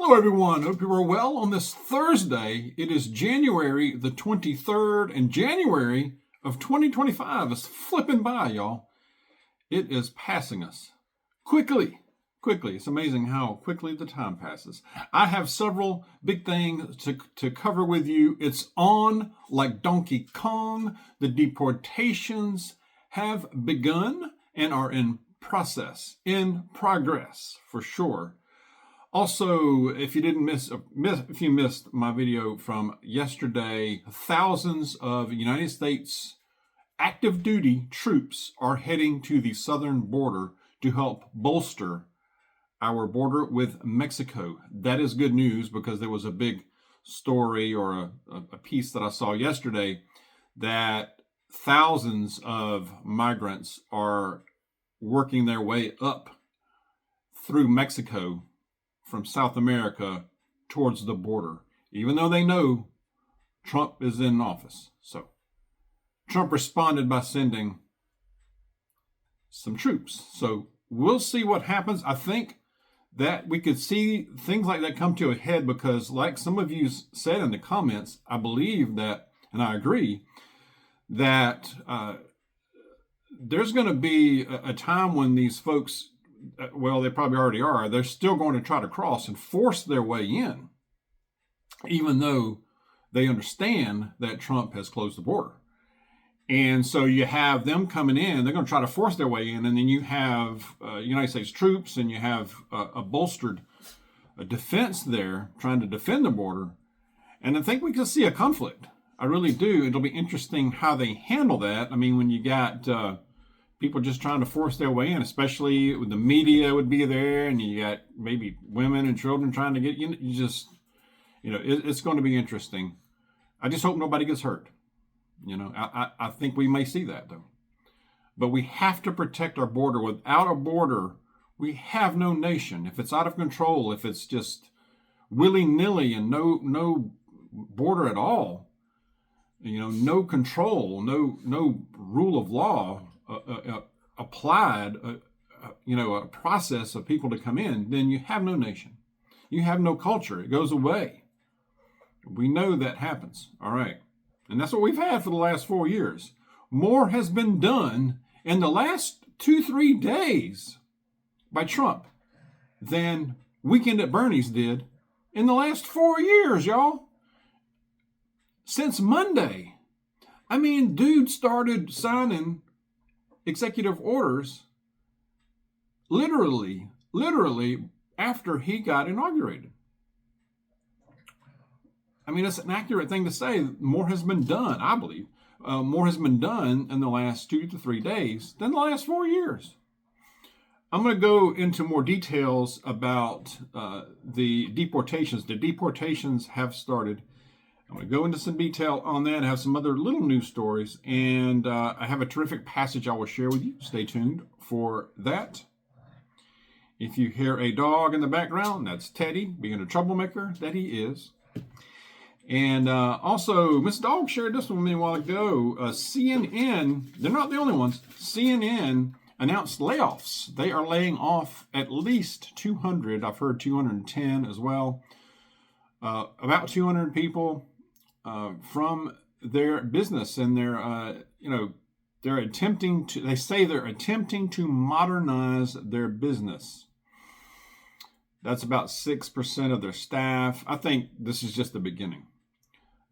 Hello, everyone. Hope you are well on this Thursday. It is January the 23rd, and January of 2025 is flipping by, y'all. It is passing us quickly. It's amazing how quickly the time passes. I have several big things to cover with you. It's on like Donkey Kong. The deportations have begun and are in progress for sure. Also, if you missed my video from yesterday, thousands of United States active duty troops are heading to the southern border to help bolster our border with Mexico. That is good news because there was a big story or a piece that I saw yesterday that thousands of migrants are working their way up through Mexico from South America towards the border, even though they know Trump is in office. So Trump responded by sending some troops. So we'll see what happens. I think that we could see things like that come to a head because, like some of you said in the comments, I believe that, and I agree, that there's going to be a time when these folks, well, they probably already are, they're still going to try to cross and force their way in, even though they understand that Trump has closed the border. And so you have them coming in, they're going to try to force their way in, and then you have United States troops, and you have a bolstered defense there trying to defend the border. And I think we could see a conflict. I really do. It'll be interesting how they handle that. I mean, when you got people just trying to force their way in, especially with the media would be there, and you got maybe women and children trying to get in, it's going to be interesting. I just hope nobody gets hurt. I think we may see that, though. But we have to protect our border. Without a border, we have no nation. If it's out of control, if it's just willy-nilly and no border at all, no control, no rule of law applied, a process of people to come in, then you have no nation. You have no culture. It goes away. We know that happens. All right. And that's what we've had for the last 4 years. More has been done in the last 2-3 days by Trump than Weekend at Bernie's did in the last 4 years, y'all. Since Monday. I mean, dude started signing executive orders literally after he got inaugurated. I mean, it's an accurate thing to say. More has been done, I believe. More has been done in the last 2 to 3 days than the last 4 years. I'm going to go into more details about the deportations. The deportations have started. I'm going to go into some detail on that. I have some other little news stories, and I have a terrific passage I will share with you. Stay tuned for that. If you hear a dog in the background, that's Teddy being a troublemaker that he is. And also, Miss Dawg shared this with me a while ago. CNN, they're not the only ones. CNN announced layoffs. They are laying off at least 200. I've heard 210 as well. About 200 people from their business, and they're attempting to. They say they're attempting to modernize their business. That's about 6% of their staff. I think this is just the beginning.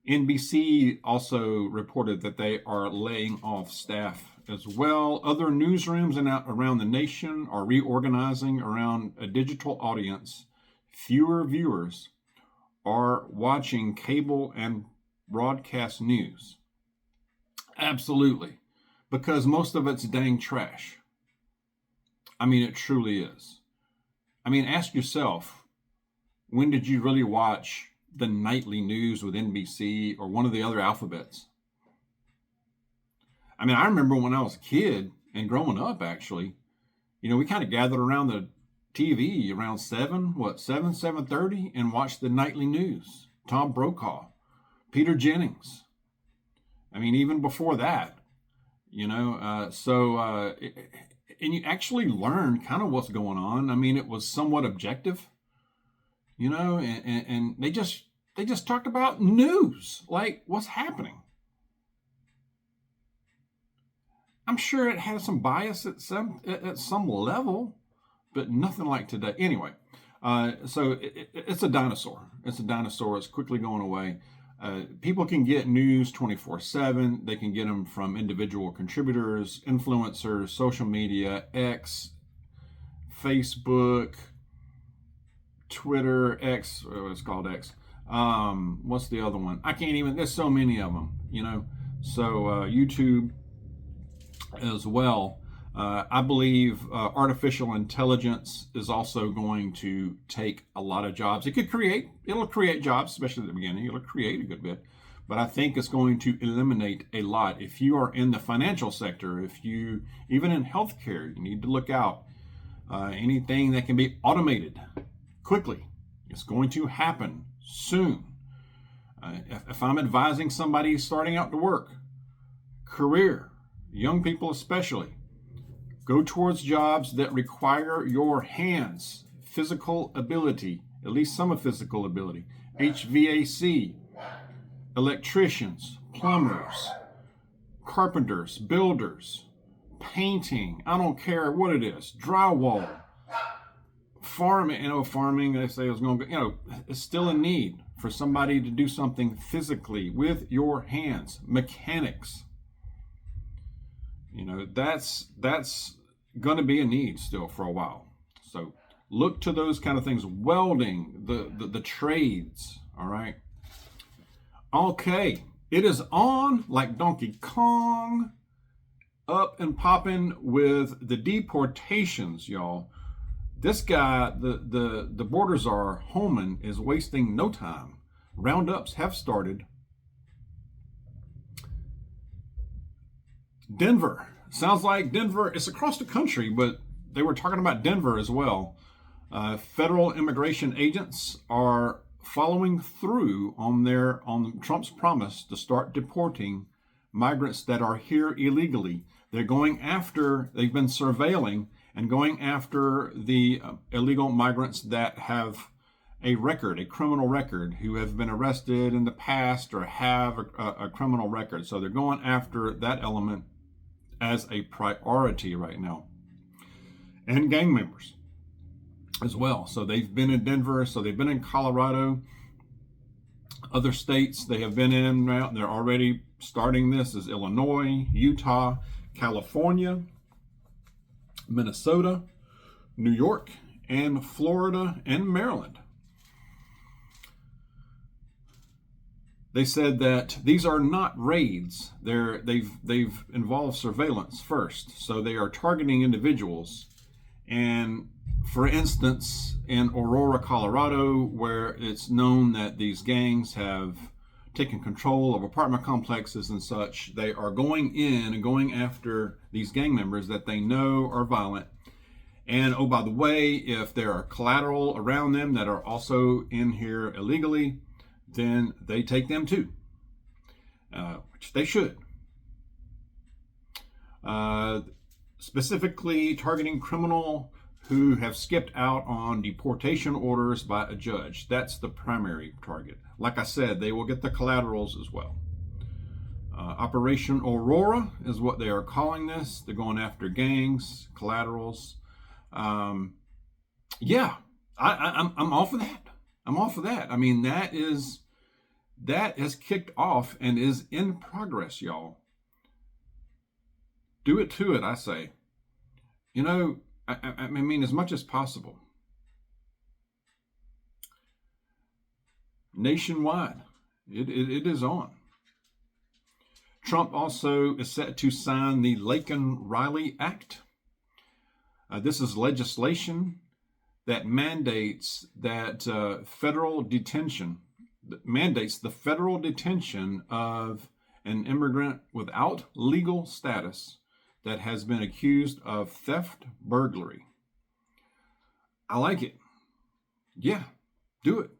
NBC also reported that they are laying off staff as well. Other newsrooms around the nation are reorganizing around a digital audience. Fewer viewers are watching cable and broadcast news. Absolutely. Because most of it's dang trash. I mean, it truly is. I mean, ask yourself, when did you really watch the nightly news with NBC or one of the other alphabets? I mean, I remember when I was a kid and growing up, actually, we kind of gathered around the TV around 7:30 and watched the nightly news. Tom Brokaw, Peter Jennings. I mean, even before that, and you actually learn kind of what's going on. I mean, it was somewhat objective. and they just talked about news, like what's happening. I'm sure it has some bias at some level, but nothing like today. Anyway, so it's a dinosaur. It's a dinosaur. It's quickly going away. People can get news 24/7. They can get them from individual contributors, influencers, social media, X, Facebook, Twitter, X, what it's called X. What's the other one? I can't even. There's so many of them. So YouTube as well. I believe artificial intelligence is also going to take a lot of jobs. It'll create jobs, especially at the beginning. It'll create a good bit, but I think it's going to eliminate a lot. If you are in the financial sector, even in healthcare, you need to look out. Anything that can be automated quickly, it's going to happen soon. If I'm advising somebody starting out to work, career, young people especially, go towards jobs that require your hands, physical ability, at least some of physical ability. HVAC, electricians, plumbers, carpenters, builders, painting, I don't care what it is, drywall, farming, they say it's going to, it's still a need for somebody to do something physically with your hands, mechanics. That's going to be a need still for a while. So look to those kind of things. Welding, the trades. All right. Okay. It is on like Donkey Kong, up and popping with the deportations, y'all. This guy, the border czar, Holman, is wasting no time. Roundups have started. Denver. Sounds like Denver. It's across the country, but they were talking about Denver as well. Federal immigration agents are following through on Trump's promise to start deporting migrants that are here illegally. They've been surveilling and going after the illegal migrants that have a criminal record, who have been arrested in the past or have a criminal record. So they're going after that element as a priority right now. And gang members as well. So they've been in Denver, so they've been in Colorado, other states they have been in. They're already starting this as Illinois, Utah, California, Minnesota, New York, and Florida and Maryland. They said that these are not raids. They've involved surveillance first. So they are targeting individuals. And for instance, in Aurora, Colorado, where it's known that these gangs have taken control of apartment complexes and such, they are going in and going after these gang members that they know are violent. And oh, by the way, if there are collateral around them that are also in here illegally, then they take them too, which they should. Specifically targeting criminal who have skipped out on deportation orders by a judge. That's the primary target. Like I said, they will get the collaterals as well. Operation Aurora is what they are calling this. They're going after gangs, collaterals. Yeah, I'm all for that. I'm all for that. I mean, that has kicked off and is in progress, y'all. Do it to it, I say. I mean, as much as possible. Nationwide, it is on. Trump also is set to sign the Laken-Riley Act. This is legislation that mandates that the federal detention of an immigrant without legal status that has been accused of theft, burglary. I like it. Yeah, do it.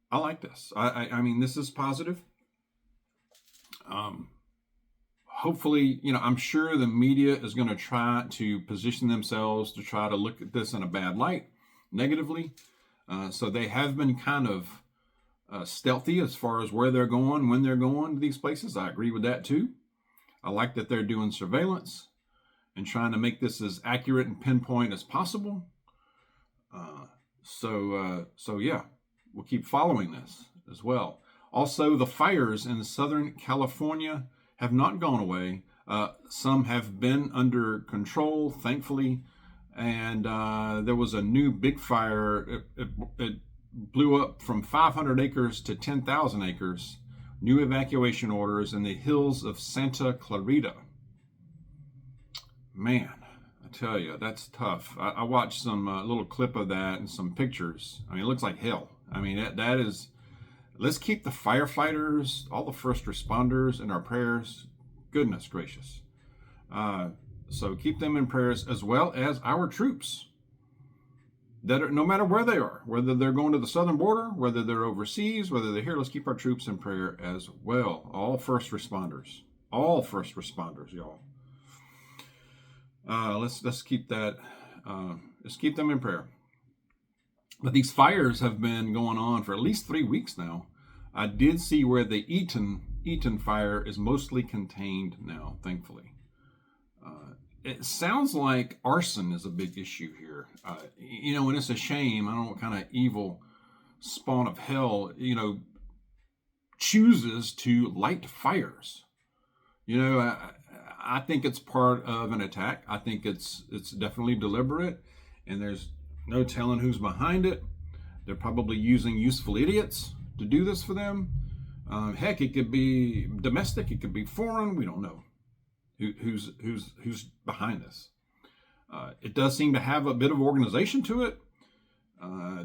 I like this. I mean, this is positive. hopefully, I'm sure the media is going to try to position themselves to try to look at this in a bad light, negatively. So they have been kind of stealthy as far as where they're going, when they're going to these places. I agree with that too. I like that they're doing surveillance and trying to make this as accurate and pinpoint as possible. So yeah, we'll keep following this as well. Also, the fires in Southern California have not gone away. Some have been under control, thankfully. And there was a new big fire. It blew up from 500 acres to 10,000 acres. New evacuation orders in the hills of Santa Clarita. Man, I tell you, that's tough. I watched some little clip of that and some pictures. I mean, it looks like hell. I mean, that is. Let's keep the firefighters, all the first responders in our prayers. Goodness gracious. So keep them in prayers, as well as our troops. That are, no matter where they are, whether they're going to the southern border, whether they're overseas, whether they're here, let's keep our troops in prayer as well. All first responders, y'all. Let's keep that. Let's keep them in prayer. But these fires have been going on for at least 3 weeks now. I did see where the Eaton fire is mostly contained now, thankfully. It sounds like arson is a big issue here. And it's a shame. I don't know what kind of evil spawn of hell, chooses to light fires. I think it's part of an attack. I think it's definitely deliberate, and there's no telling who's behind it. They're probably using useful idiots to do this for them. Heck, it could be domestic, it could be foreign. We don't know who's behind this. It does seem to have a bit of organization to it.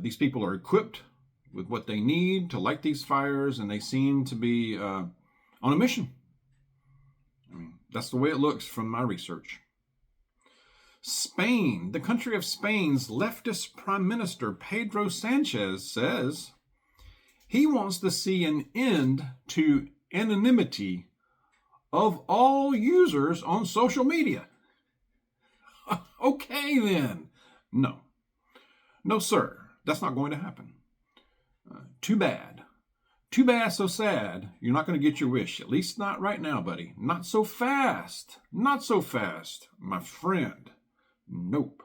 These people are equipped with what they need to light these fires, and they seem to be on a mission. I mean, that's the way it looks from my research. Spain, the country of Spain's leftist Prime Minister Pedro Sanchez says he wants to see an end to anonymity of all users on social media. Okay, then. No, sir. That's not going to happen. Too bad. Too bad, so sad. You're not going to get your wish. At least not right now, buddy. Not so fast. Not so fast, my friend. Nope.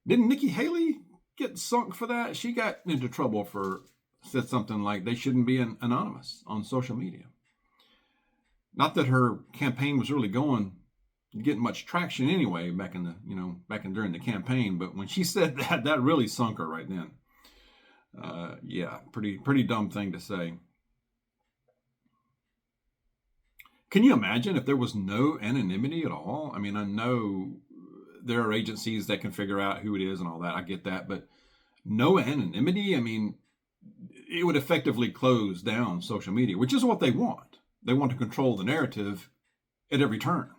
Didn't Nikki Haley get sunk for that? She got into trouble for said something like they shouldn't be anonymous on social media. Not that her campaign was really getting much traction anyway back during the campaign, but when she said that really sunk her right then. Yeah, pretty dumb thing to say. Can you imagine if there was no anonymity at all? I mean, I know there are agencies that can figure out who it is and all that. I get that, but no anonymity? I mean, it would effectively close down social media, which is what they want. They want to control the narrative at every turn.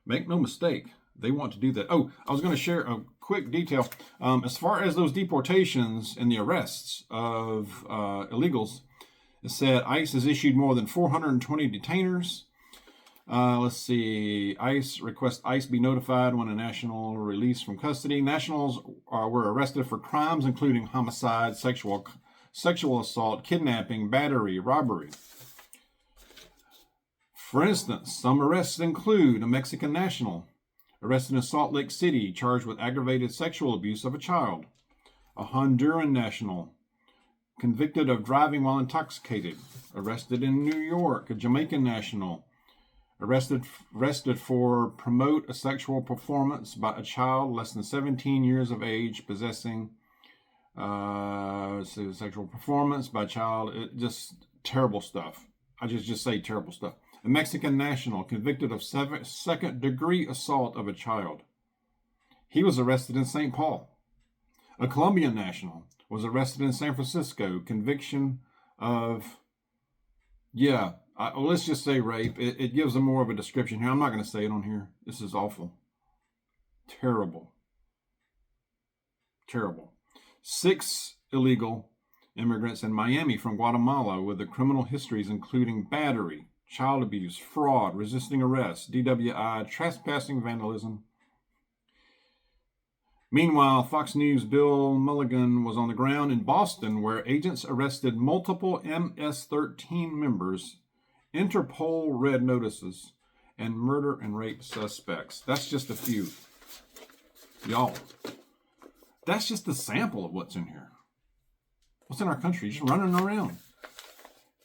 Make no mistake, they want to do that. Oh, I was going to share a quick detail. As far as those deportations and the arrests of illegals, it said ICE has issued more than 420 detainers. Let's see. ICE requests ICE be notified when a national release from custody. Nationals were arrested for crimes including homicide, sexual assault, kidnapping, battery, robbery. For instance, some arrests include a Mexican national arrested in Salt Lake City, charged with aggravated sexual abuse of a child. A Honduran national convicted of driving while intoxicated, arrested in New York. A Jamaican national arrested for promote a sexual performance by a child less than 17 years of age possessing sexual performance by a child. Just terrible stuff. I just say terrible stuff. A Mexican national convicted of second-degree assault of a child. He was arrested in St. Paul. A Colombian national was arrested in San Francisco. Conviction of, let's just say rape. It gives them more of a description here. I'm not going to say it on here. This is awful. Terrible. 6 illegal immigrants in Miami from Guatemala with the criminal histories including battery, child abuse, fraud, resisting arrest, DWI, trespassing, vandalism. Meanwhile, Fox News' Bill Mulligan was on the ground in Boston, where agents arrested multiple MS-13 members, Interpol red notices, and murder and rape suspects. That's just a few. Y'all, that's just a sample of what's in here. What's in our country? Just running around.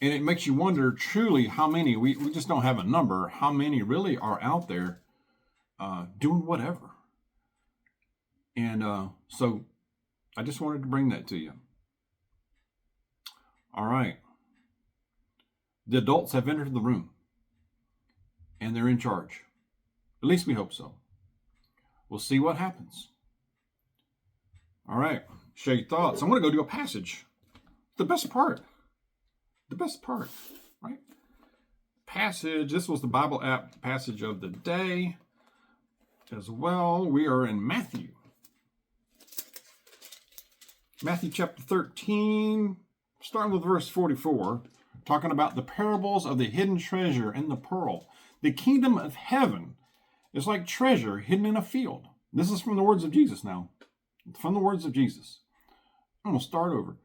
And it makes you wonder truly how many, we just don't have a number, how many really are out there doing whatever. And so I just wanted to bring that to you. All right. The adults have entered the room. And they're in charge. At least we hope so. We'll see what happens. All right. Share your thoughts. I'm going to go do a passage. The best part. The best part, right? Passage. This was the Bible app passage of the day as well. We are in Matthew. Matthew chapter 13, starting with verse 44, talking about the parables of the hidden treasure and the pearl. The kingdom of heaven is like treasure hidden in a field. This is from the words of Jesus now. From the words of Jesus. I'm going to start over.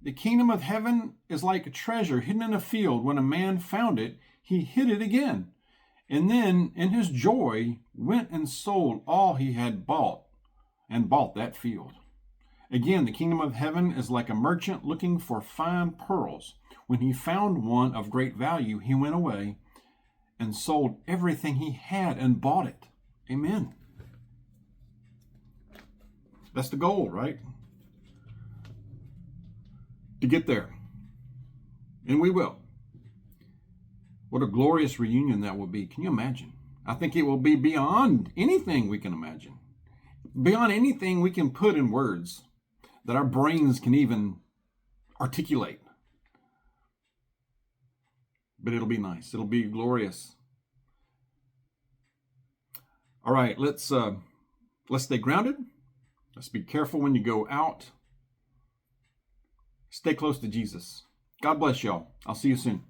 The kingdom of heaven is like a treasure hidden in a field. When a man found it, he hid it again. And then, in his joy, went and sold all he had bought and bought that field. Again, the kingdom of heaven is like a merchant looking for fine pearls. When he found one of great value, he went away and sold everything he had and bought it. Amen. That's the goal, right? To get there. And we will. What a glorious reunion that will be. Can you imagine? I think it will be beyond anything we can imagine. Beyond anything we can put in words that our brains can even articulate. But it'll be nice. It'll be glorious. All right, let's stay grounded. Let's be careful when you go out. Stay close to Jesus. God bless y'all. I'll see you soon.